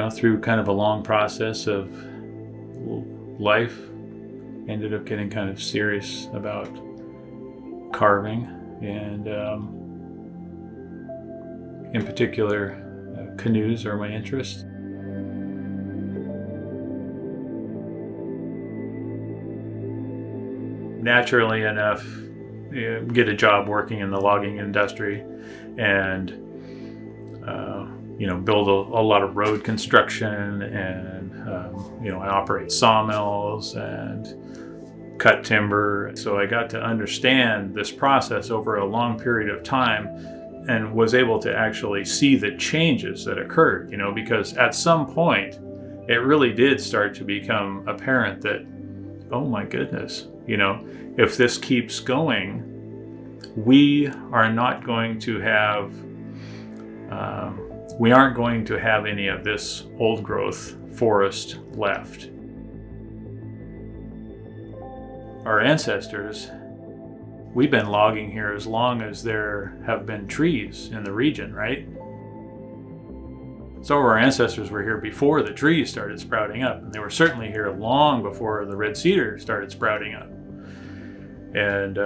through kind of a long process of life, ended up getting kind of serious about carving, and in particular, canoes are my interest. Naturally enough, get a job working in the logging industry, and build a lot of road construction, and I operate sawmills and cut timber. So I got to understand this process over a long period of time, and was able to actually see the changes that occurred, because at some point it really did start to become apparent that, oh my goodness, if this keeps going, we are not going to have, we aren't going to have any of this old growth forest left. Our ancestors, we've been logging here as long as there have been trees in the region, right? Some of our ancestors were here before the trees started sprouting up, and they were certainly here long before the red cedar started sprouting up. And,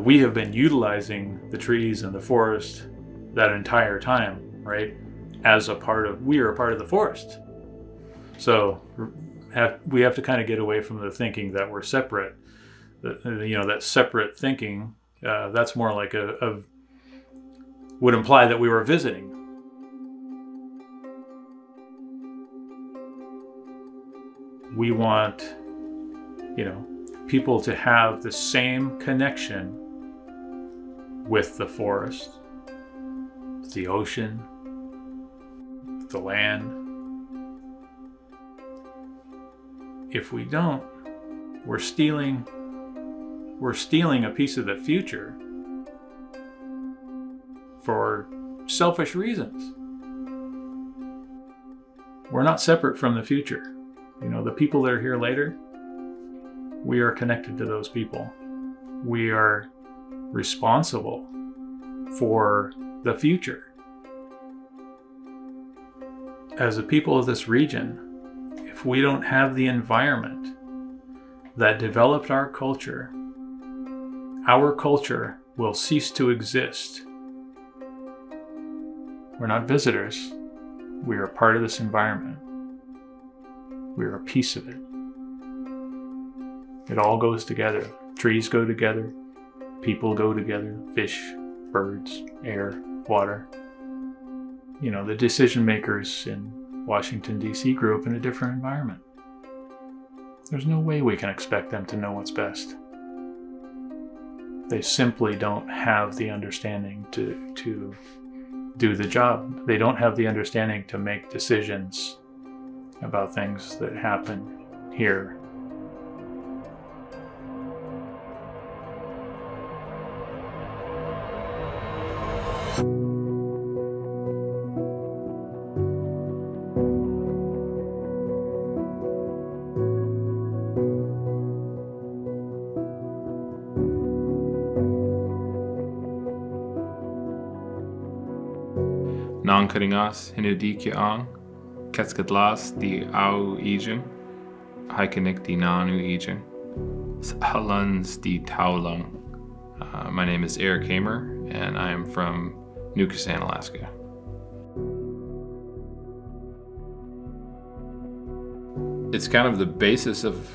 we have been utilizing the trees and the forest that entire time, right? We are a part of the forest. So we have to kind of get away from the thinking that we're separate. That separate thinking, that's more like would imply that we were visiting. We want, people to have the same connection with the forest, with the ocean, with the land. If we don't, we're stealing a piece of the future for selfish reasons. We're not separate from the future. The people that are here later, we are connected to those people. We are responsible for the future. As a people of this region, if we don't have the environment that developed our culture will cease to exist. We're not visitors. We are a part of this environment. We are a piece of it. It all goes together. Trees go together. People go together. Fish, birds, air, water. The decision makers in Washington, D.C. grew up in a different environment. There's no way we can expect them to know what's best. They simply don't have the understanding to do the job. They don't have the understanding to make decisions about things that happen here. Tongass hinudikyaang, ketskadlas di au ijing, haikanik di nanu ijing, halans di taulung. My name is Eric Hamer, and I am from Tongass, Alaska. It's kind of the basis of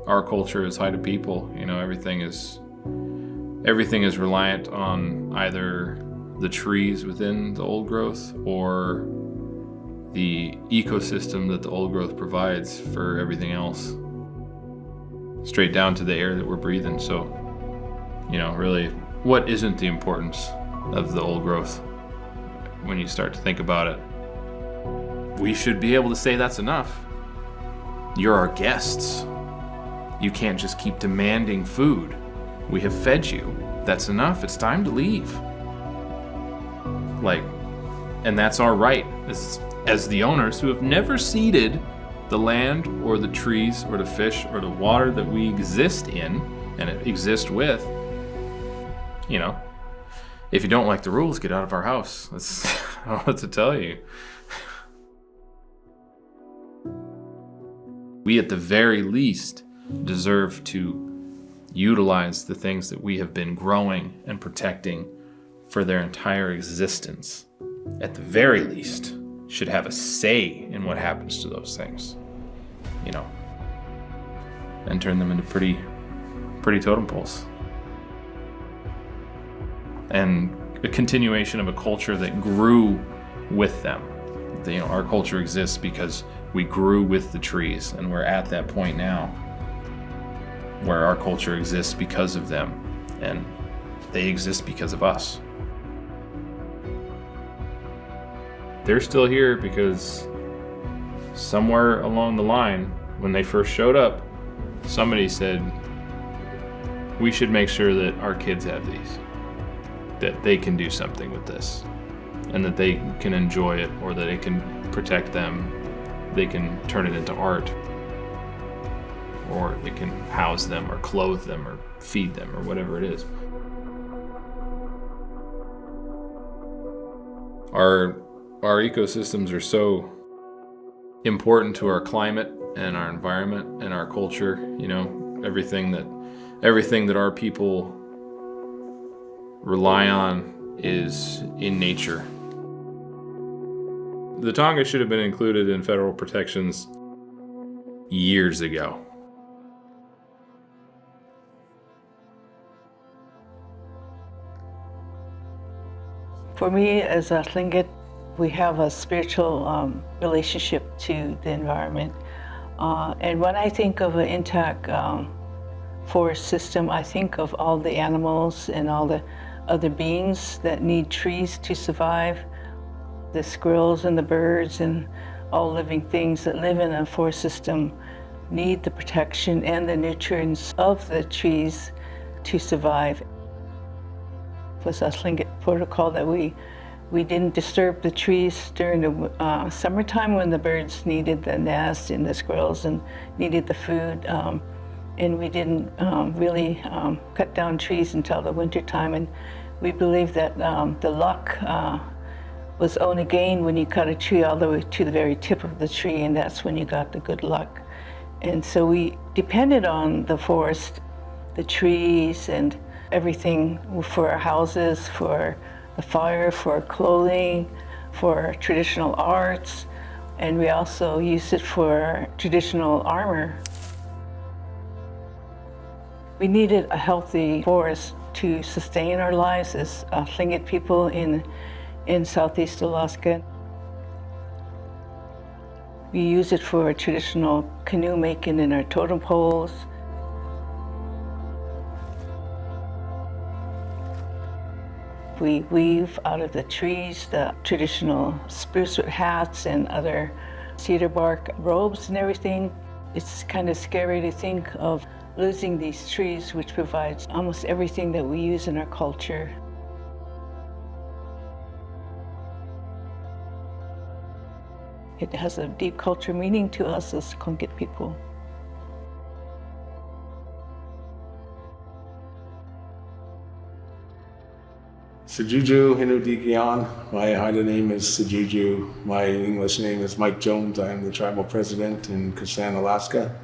our culture as Haida people. Everything is reliant on either the trees within the old growth or the ecosystem that the old growth provides for everything else, straight down to the air that we're breathing. So, really, what isn't the importance of the old growth when you start to think about it? We should be able to say that's enough. You're our guests. You can't just keep demanding food. We have fed you. That's enough. It's time to leave. And that's our right as the owners who have never ceded the land or the trees or the fish or the water that we exist in and exist with. If you don't like the rules, get out of our house. I don't know what to tell you. We at the very least deserve to utilize the things that we have been growing and protecting for their entire existence. At the very least, should have a say in what happens to those things, and turn them into pretty totem poles. And a continuation of a culture that grew with them. Our culture exists because we grew with the trees, and we're at that point now where our culture exists because of them, and they exist because of us. They're still here because somewhere along the line, when they first showed up, somebody said, we should make sure that our kids have these, that they can do something with this, and that they can enjoy it, or that it can protect them. They can turn it into art, or it can house them, or clothe them, or feed them, or whatever it is. Our ecosystems are so important to our climate and our environment and our culture. Everything that our people rely on is in nature. The Tongass should have been included in federal protections years ago. For me, as a Tlingit, we have a spiritual relationship to the environment. And when I think of an intact forest system, I think of all the animals and all the other beings that need trees to survive. The squirrels and the birds and all living things that live in a forest system need the protection and the nutrients of the trees to survive. It was a Tlingit protocol that we didn't disturb the trees during the summertime when the birds needed the nest and the squirrels and needed the food. And we didn't really cut down trees until the wintertime. And we believe that the luck was only gained when you cut a tree all the way to the very tip of the tree, and that's when you got the good luck. And so we depended on the forest, the trees, and everything for our houses, for the fire, for clothing, for traditional arts, and we also used it for traditional armor. We needed a healthy forest to sustain our lives as Tlingit people in Southeast Alaska. We use it for traditional canoe making in our totem poles. We weave out of the trees the traditional spruce root hats and other cedar bark robes and everything. It's kind of scary to think of losing these trees, which provides almost everything that we use in our culture. It has a deep cultural meaning to us as Tlingit people. Sajiju Hinudikian. My Haida name is Sajiju. My English name is Mike Jones. I am the tribal president in Kusan, Alaska.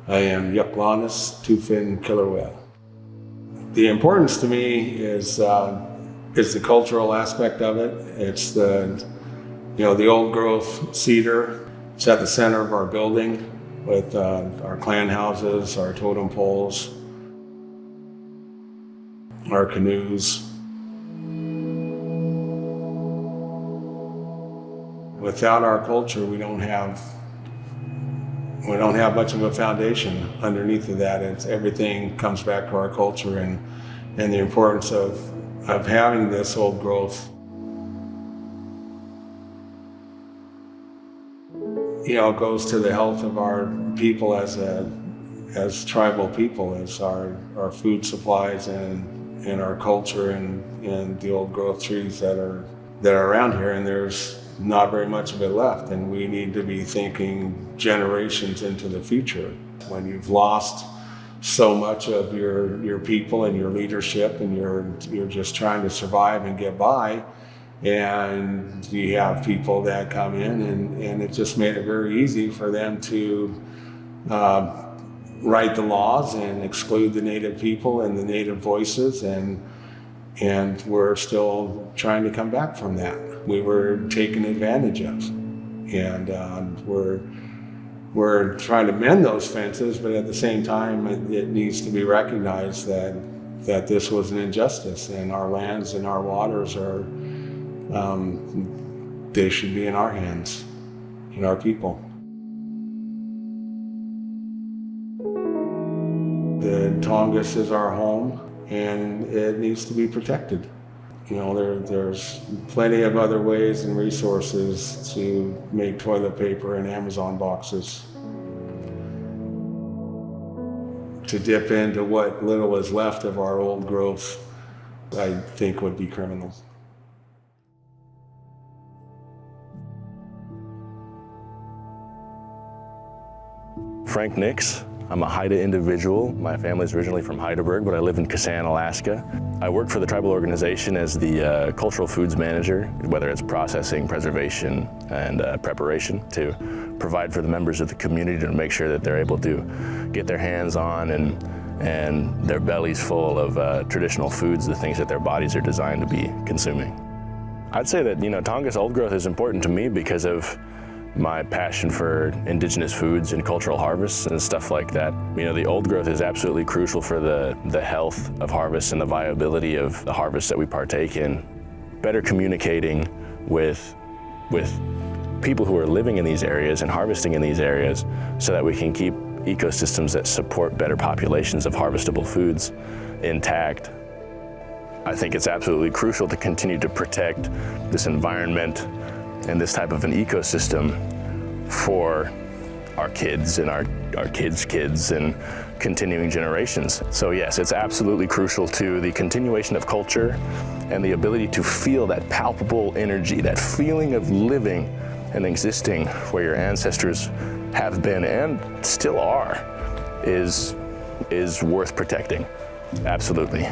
I am Yuklanis, two-fin killer whale. The importance to me is the cultural aspect of it. It's the old growth cedar. It's at the center of our building with our clan houses, our totem poles, our canoes. Without our culture, we don't have much of a foundation underneath of that. Everything comes back to our culture and the importance of having this old growth. It goes to the health of our people as tribal people, as our food supplies and our culture and the old growth trees that are around here, and there's not very much of it left, and we need to be thinking generations into the future. When you've lost so much of your people and your leadership, and you're just trying to survive and get by, And you have people that come in, and it just made it very easy for them to write the laws and exclude the Native people and the Native voices, and we're still trying to come back from that. We were taken advantage of, and we're trying to mend those fences, but at the same time, it needs to be recognized that this was an injustice, and our lands and our waters are, they should be in our hands, in our people. The Tongass is our home, and it needs to be protected. You know, there's plenty of other ways and resources to make toilet paper and Amazon boxes. To dip into what little is left of our old growth, I think would be criminal. Frank Nix. I'm a Haida individual. My family's originally from Heidelberg, but I live in Kassan, Alaska. I work for the tribal organization as the cultural foods manager, whether it's processing, preservation, and preparation, to provide for the members of the community to make sure that they're able to get their hands on and their bellies full of traditional foods, the things that their bodies are designed to be consuming. I'd say that, Tongass old growth is important to me because of my passion for indigenous foods and cultural harvests and stuff like that. The old growth is absolutely crucial for the health of harvests and the viability of the harvests that we partake in. Better communicating with people who are living in these areas and harvesting in these areas so that we can keep ecosystems that support better populations of harvestable foods intact. I think it's absolutely crucial to continue to protect this environment and this type of an ecosystem for our kids and our kids' kids and continuing generations. So yes, it's absolutely crucial to the continuation of culture and the ability to feel that palpable energy, that feeling of living and existing where your ancestors have been and still are, is worth protecting. Absolutely.